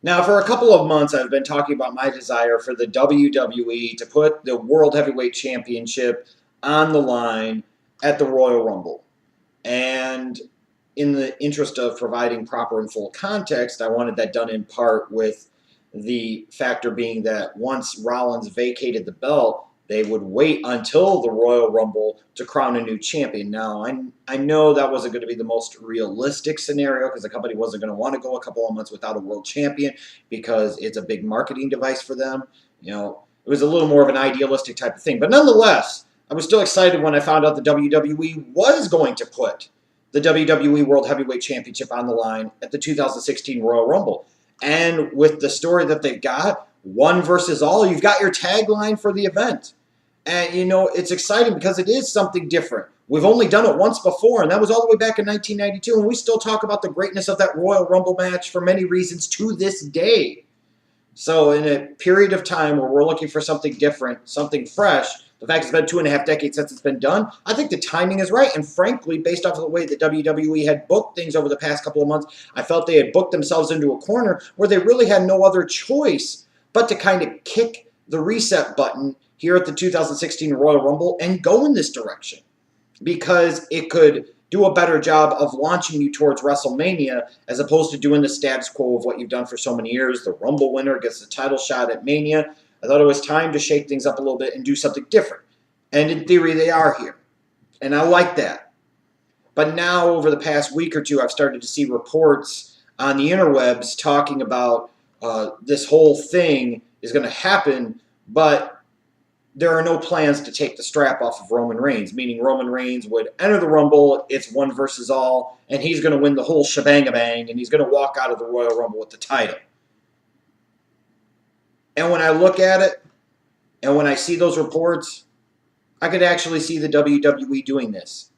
Now, for a couple of months, I've been talking about my desire for the WWE to put the World Heavyweight Championship on the line at the Royal Rumble. And in the interest of providing proper and full context, I wanted that done in part with the factor being that once Rollins vacated the belt, they would wait until the Royal Rumble to crown a new champion. Now, I know that wasn't going to be the most realistic scenario because the company wasn't going to want to go a couple of months without a world champion because it's a big marketing device for them. It was a little more of an idealistic type of thing. But nonetheless, I was still excited when I found out the WWE was going to put the WWE World Heavyweight Championship on the line at the 2016 Royal Rumble. And with the story that they've got, one versus all, you've got your tagline for the event. And, it's exciting because it is something different. We've only done it once before, and that was all the way back in 1992, and we still talk about the greatness of that Royal Rumble match for many reasons to this day. So in a period of time where we're looking for something different, something fresh, the fact it's been 2.5 decades since it's been done, I think the timing is right. And frankly, based off of the way that WWE had booked things over the past couple of months, I felt they had booked themselves into a corner where they really had no other choice but to kind of kick the reset button here at the 2016 Royal Rumble and go in this direction. Because it could do a better job of launching you towards WrestleMania as opposed to doing the status quo of what you've done for so many years. The Rumble winner gets the title shot at Mania. I thought it was time to shake things up a little bit and do something different. And in theory, they are here. And I like that. But now, over the past week or two, I've started to see reports on the interwebs talking about this whole thing is going to happen, but there are no plans to take the strap off of Roman Reigns, meaning Roman Reigns would enter the Rumble, it's one versus all, and he's going to win the whole shebang-a-bang, and he's going to walk out of the Royal Rumble with the title. And when I look at it, and when I see those reports, I could actually see the WWE doing this.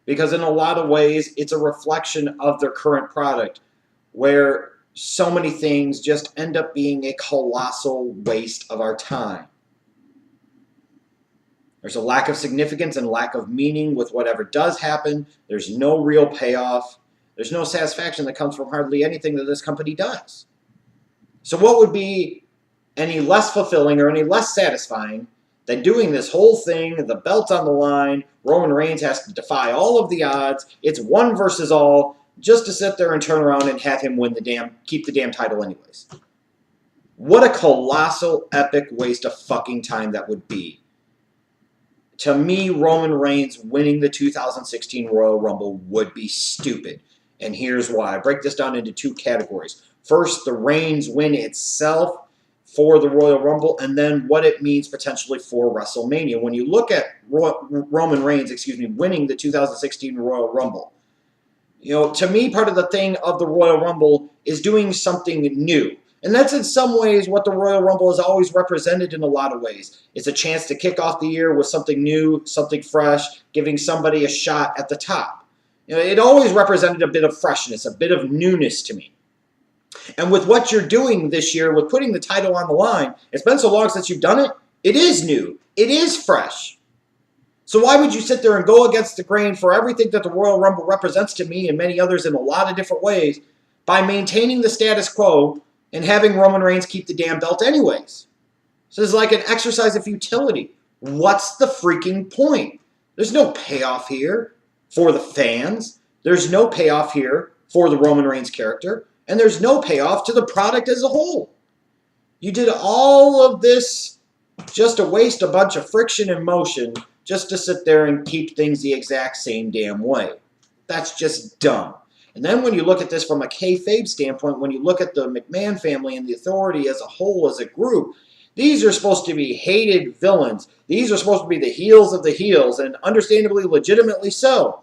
Because in a lot of ways, it's a reflection of their current product, where so many things just end up being a colossal waste of our time. There's a lack of significance and lack of meaning with whatever does happen. There's no real payoff. There's no satisfaction that comes from hardly anything that this company does. So what would be any less fulfilling or any less satisfying than doing this whole thing, the belt's on the line, Roman Reigns has to defy all of the odds, it's one versus all, just to sit there and turn around and have him keep the damn title anyways. What a colossal, epic waste of fucking time that would be. To me, Roman Reigns winning the 2016 Royal Rumble would be stupid. And here's why. I break this down into two categories. First, the Reigns win itself for the Royal Rumble, and then what it means potentially for WrestleMania. When you look at Roman Reigns, winning the 2016 Royal Rumble, to me, part of the thing of the Royal Rumble is doing something new. And that's in some ways what the Royal Rumble has always represented in a lot of ways. It's a chance to kick off the year with something new, something fresh, giving somebody a shot at the top. It always represented a bit of freshness, a bit of newness to me. And with what you're doing this year, with putting the title on the line, it's been so long since you've done it, it is new. It is fresh. So why would you sit there and go against the grain for everything that the Royal Rumble represents to me and many others in a lot of different ways by maintaining the status quo and having Roman Reigns keep the damn belt anyways? So it's like an exercise of futility. What's the freaking point? There's no payoff here for the fans. There's no payoff here for the Roman Reigns character. And there's no payoff to the product as a whole. You did all of this just to waste a bunch of friction and motion just to sit there and keep things the exact same damn way. That's just dumb. And then when you look at this from a kayfabe standpoint, when you look at the McMahon family and the Authority as a whole, as a group, these are supposed to be hated villains. These are supposed to be the heels of the heels, and understandably, legitimately so.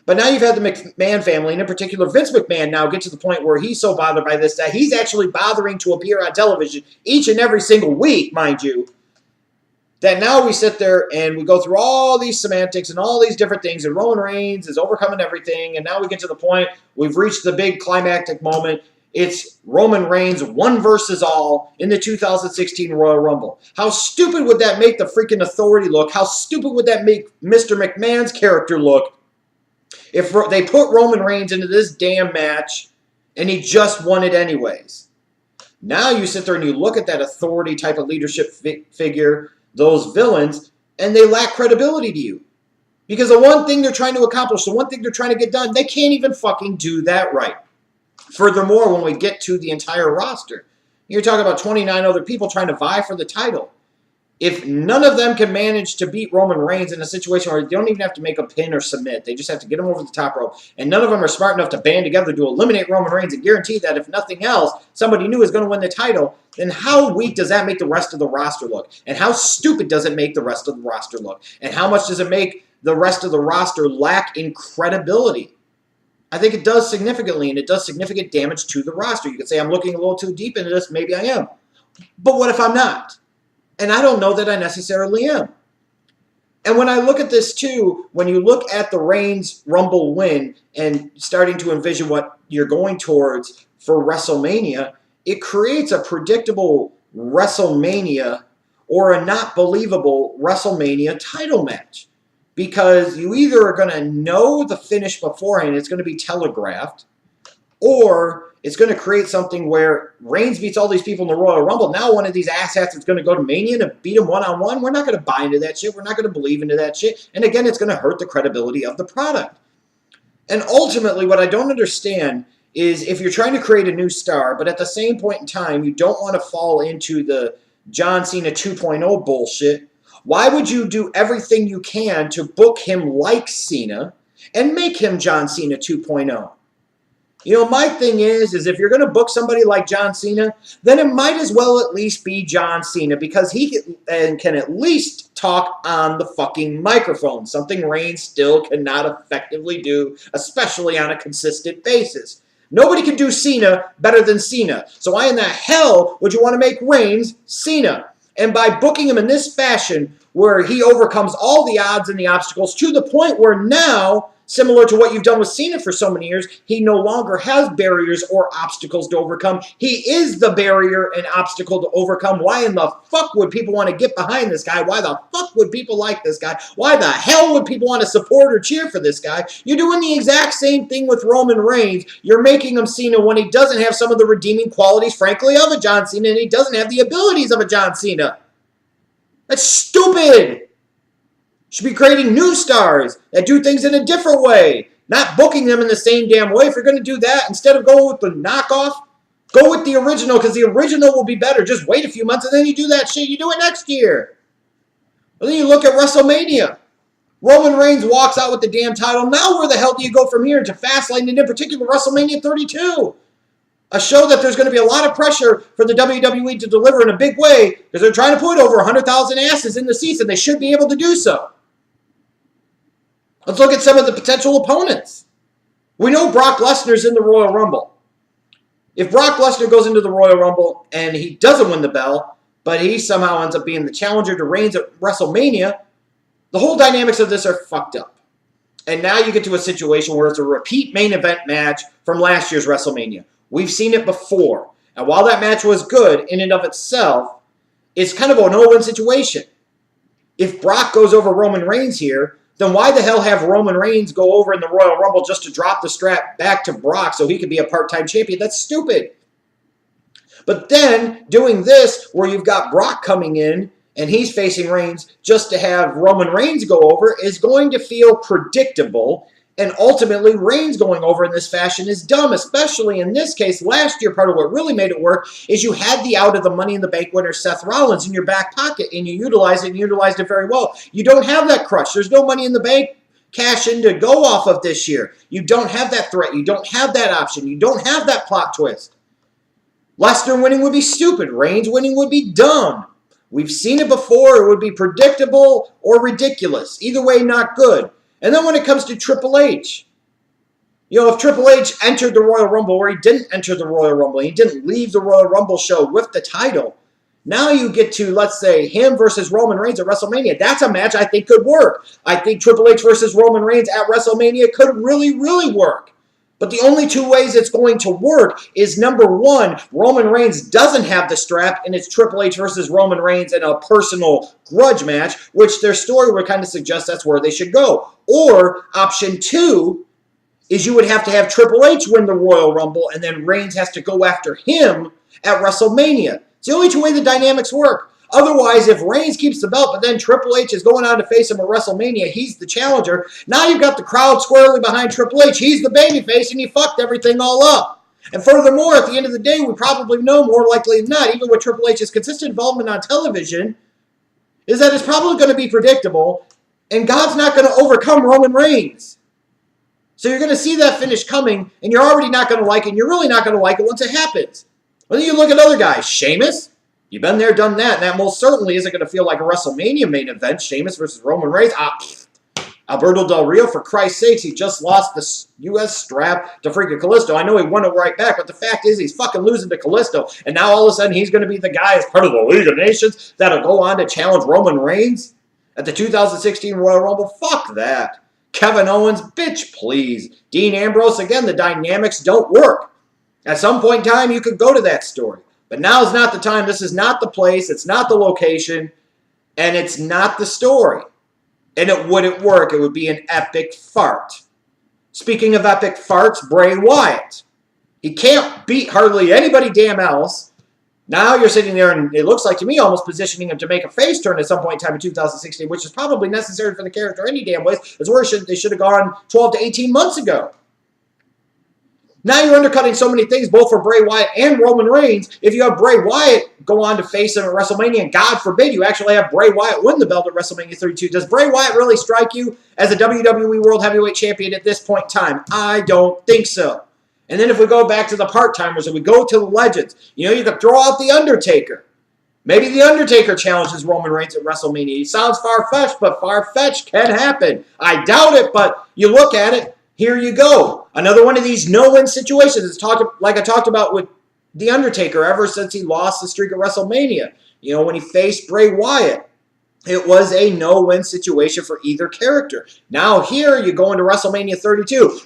But now you've had the McMahon family, and in particular Vince McMahon, now get to the point where he's so bothered by this that he's actually bothering to appear on television each and every single week, mind you, that now we sit there and we go through all these semantics and all these different things, and Roman Reigns is overcoming everything, and now we get to the point, we've reached the big climactic moment. It's Roman Reigns one versus all in the 2016 Royal Rumble. How stupid would that make the freaking Authority look? How stupid would that make Mr. McMahon's character look if they put Roman Reigns into this damn match and he just won it anyways? Now you sit there and you look at that authority type of leadership figure, those villains, and they lack credibility to you. Because the one thing they're trying to accomplish, the one thing they're trying to get done, they can't even fucking do that right. Furthermore, when we get to the entire roster, you're talking about 29 other people trying to vie for the title. If none of them can manage to beat Roman Reigns in a situation where they don't even have to make a pin or submit, they just have to get him over the top rope, and none of them are smart enough to band together to eliminate Roman Reigns and guarantee that if nothing else, somebody new is going to win the title, then how weak does that make the rest of the roster look? And how stupid does it make the rest of the roster look? And how much does it make the rest of the roster lack in credibility? I think it does significantly, and it does significant damage to the roster. You could say I'm looking a little too deep into this. Maybe I am. But what if I'm not? And I don't know that I necessarily am. And when I look at this too, when you look at the Reigns Rumble win and starting to envision what you're going towards for WrestleMania, it creates a predictable WrestleMania or a not believable WrestleMania title match. Because you either are going to know the finish beforehand, it's going to be telegraphed, or it's going to create something where Reigns beats all these people in the Royal Rumble. Now one of these asshats is going to go to Mania to beat him one-on-one. We're not going to buy into that shit. We're not going to believe into that shit. And again, it's going to hurt the credibility of the product. And ultimately, what I don't understand is if you're trying to create a new star, but at the same point in time, you don't want to fall into the John Cena 2.0 bullshit, why would you do everything you can to book him like Cena and make him John Cena 2.0? You know, my thing is if you're going to book somebody like John Cena, then it might as well at least be John Cena because he can at least talk on the fucking microphone, something Reigns still cannot effectively do, especially on a consistent basis. Nobody can do Cena better than Cena. So why in the hell would you want to make Reigns Cena? And by booking him in this fashion, where he overcomes all the odds and the obstacles to the point where now, similar to what you've done with Cena for so many years, he no longer has barriers or obstacles to overcome. He is the barrier and obstacle to overcome. Why in the fuck would people want to get behind this guy? Why the fuck would people like this guy? Why the hell would people want to support or cheer for this guy? You're doing the exact same thing with Roman Reigns. You're making him Cena when he doesn't have some of the redeeming qualities, frankly, of a John Cena, and he doesn't have the abilities of a John Cena. That's stupid. Should be creating new stars that do things in a different way, not booking them in the same damn way. If you're going to do that, instead of going with the knockoff, go with the original because the original will be better. Just wait a few months and then you do that shit. You do it next year. And then you look at WrestleMania. Roman Reigns walks out with the damn title. Now where the hell do you go from here to Fastlane and in particular WrestleMania 32? A show that there's going to be a lot of pressure for the WWE to deliver in a big way because they're trying to put over 100,000 asses in the seats and they should be able to do so. Let's look at some of the potential opponents. We know Brock Lesnar's in the Royal Rumble. If Brock Lesnar goes into the Royal Rumble and he doesn't win the bell, but he somehow ends up being the challenger to Reigns at WrestleMania, the whole dynamics of this are fucked up. And now you get to a situation where it's a repeat main event match from last year's WrestleMania. We've seen it before. And while that match was good in and of itself, it's kind of a no-win situation. If Brock goes over Roman Reigns here, then why the hell have Roman Reigns go over in the Royal Rumble just to drop the strap back to Brock so he could be a part-time champion? That's stupid. But then doing this where you've got Brock coming in and he's facing Reigns just to have Roman Reigns go over is going to feel predictable. And ultimately, Reigns going over in this fashion is dumb, especially in this case. Last year, part of what really made it work is you had the out of the Money in the Bank winner, Seth Rollins, in your back pocket, and you utilized it and utilized it very well. You don't have that crush. There's no Money in the Bank cash in to go off of this year. You don't have that threat. You don't have that option. You don't have that plot twist. Lesnar winning would be stupid. Reigns winning would be dumb. We've seen it before. It would be predictable or ridiculous. Either way, not good. And then when it comes to Triple H, you know, if Triple H entered the Royal Rumble where he didn't enter the Royal Rumble, he didn't leave the Royal Rumble show with the title, now you get to, let's say, him versus Roman Reigns at WrestleMania. That's a match I think could work. I think Triple H versus Roman Reigns at WrestleMania could really, really work. But the only two ways it's going to work is, number one, Roman Reigns doesn't have the strap, and it's Triple H versus Roman Reigns in a personal grudge match, which their story would kind of suggest that's where they should go. Or, option two, is you would have to have Triple H win the Royal Rumble, and then Reigns has to go after him at WrestleMania. It's the only two way the dynamics work. Otherwise, if Reigns keeps the belt, but then Triple H is going on to face him at WrestleMania, he's the challenger. Now you've got the crowd squarely behind Triple H. He's the babyface, and he fucked everything all up. And furthermore, at the end of the day, we probably know more likely than not, even with Triple H's consistent involvement on television, is that it's probably going to be predictable, and God's not going to overcome Roman Reigns. So you're going to see that finish coming, and you're already not going to like it, and you're really not going to like it once it happens. Well, then you look at other guys. Sheamus, you've been there, done that, and that most certainly isn't going to feel like a WrestleMania main event. Sheamus versus Roman Reigns. Alberto Del Rio, for Christ's sakes, he just lost the U.S. strap to freaking Kalisto. I know he won it right back, but the fact is he's fucking losing to Kalisto, and now all of a sudden he's going to be the guy as part of the League of Nations that'll go on to challenge Roman Reigns at the 2016 Royal Rumble. Fuck that. Kevin Owens, bitch, please. Dean Ambrose, again, the dynamics don't work. At some point in time, you could go to that story. But now's not the time. This is not the place. It's not the location. And it's not the story. And it wouldn't work. It would be an epic fart. Speaking of epic farts, Bray Wyatt. He can't beat hardly anybody damn else. Now you're sitting there, and it looks like to me almost positioning him to make a face turn at some point in time in 2016, which is probably necessary for the character any damn ways. It's where they should have gone 12 to 18 months ago. Now you're undercutting so many things, both for Bray Wyatt and Roman Reigns. If you have Bray Wyatt go on to face him at WrestleMania, and God forbid you actually have Bray Wyatt win the belt at WrestleMania 32, does Bray Wyatt really strike you as a WWE World Heavyweight Champion at this point in time? I don't think so. And then if we go back to the part-timers and we go to the legends, you could throw out The Undertaker. Maybe The Undertaker challenges Roman Reigns at WrestleMania. It sounds far-fetched, but far-fetched can happen. I doubt it, but you look at it, here you go. Another one of these no-win situations. It's like I talked about with The Undertaker ever since he lost the streak at WrestleMania. When he faced Bray Wyatt. It was a no-win situation for either character. Now here you go into WrestleMania 32.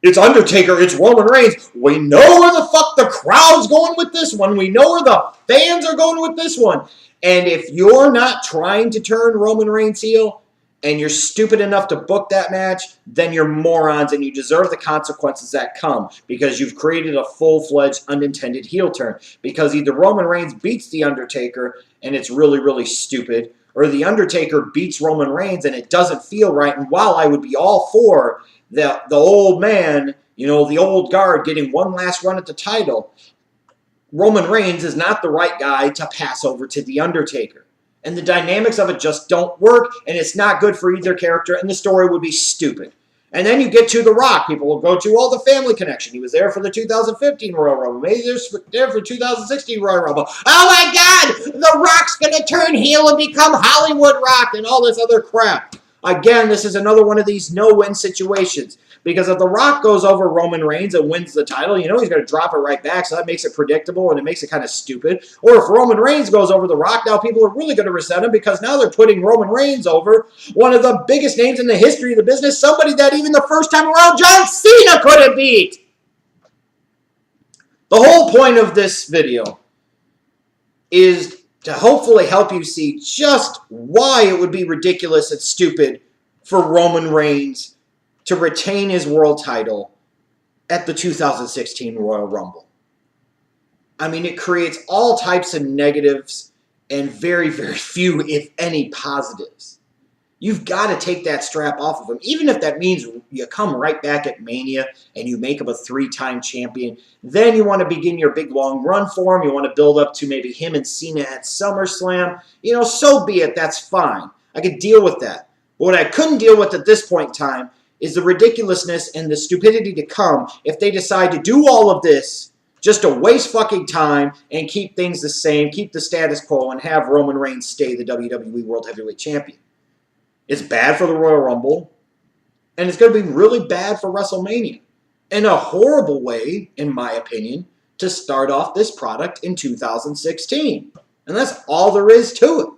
It's Undertaker, it's Roman Reigns. We know where the fuck the crowd's going with this one. We know where the fans are going with this one. And if you're not trying to turn Roman Reigns heel, and you're stupid enough to book that match, then you're morons and you deserve the consequences that come because you've created a full-fledged unintended heel turn. Because either Roman Reigns beats The Undertaker and it's really, really stupid, or The Undertaker beats Roman Reigns and it doesn't feel right. And while I would be all for the old man, the old guard getting one last run at the title, Roman Reigns is not the right guy to pass over to The Undertaker. And the dynamics of it just don't work, and it's not good for either character, and the story would be stupid. And then you get to The Rock. People will go to all the family connection. He was there for the 2015 Royal Rumble. Maybe he was there for 2016 Royal Rumble. Oh my God! The Rock's going to turn heel and become Hollywood Rock and all this other crap. Again, this is another one of these no-win situations. Because if The Rock goes over Roman Reigns and wins the title, he's going to drop it right back, so that makes it predictable and it makes it kind of stupid. Or if Roman Reigns goes over The Rock, now people are really going to resent him because now they're putting Roman Reigns over one of the biggest names in the history of the business, somebody that even the first time around John Cena couldn't beat. The whole point of this video is to hopefully help you see just why it would be ridiculous and stupid for Roman Reigns to retain his world title at the 2016 Royal Rumble. I mean, it creates all types of negatives and very, very few, if any, positives. You've got to take that strap off of him, even if that means you come right back at Mania and you make him a 3-time champion. Then you want to begin your big, long run for him. You want to build up to maybe him and Cena at SummerSlam. So be it. That's fine. I could deal with that. But what I couldn't deal with at this point in time is the ridiculousness and the stupidity to come if they decide to do all of this just to waste fucking time and keep things the same, keep the status quo, and have Roman Reigns stay the WWE World Heavyweight Champion. It's bad for the Royal Rumble, and it's going to be really bad for WrestleMania. In a horrible way, in my opinion, to start off this product in 2016. And that's all there is to it.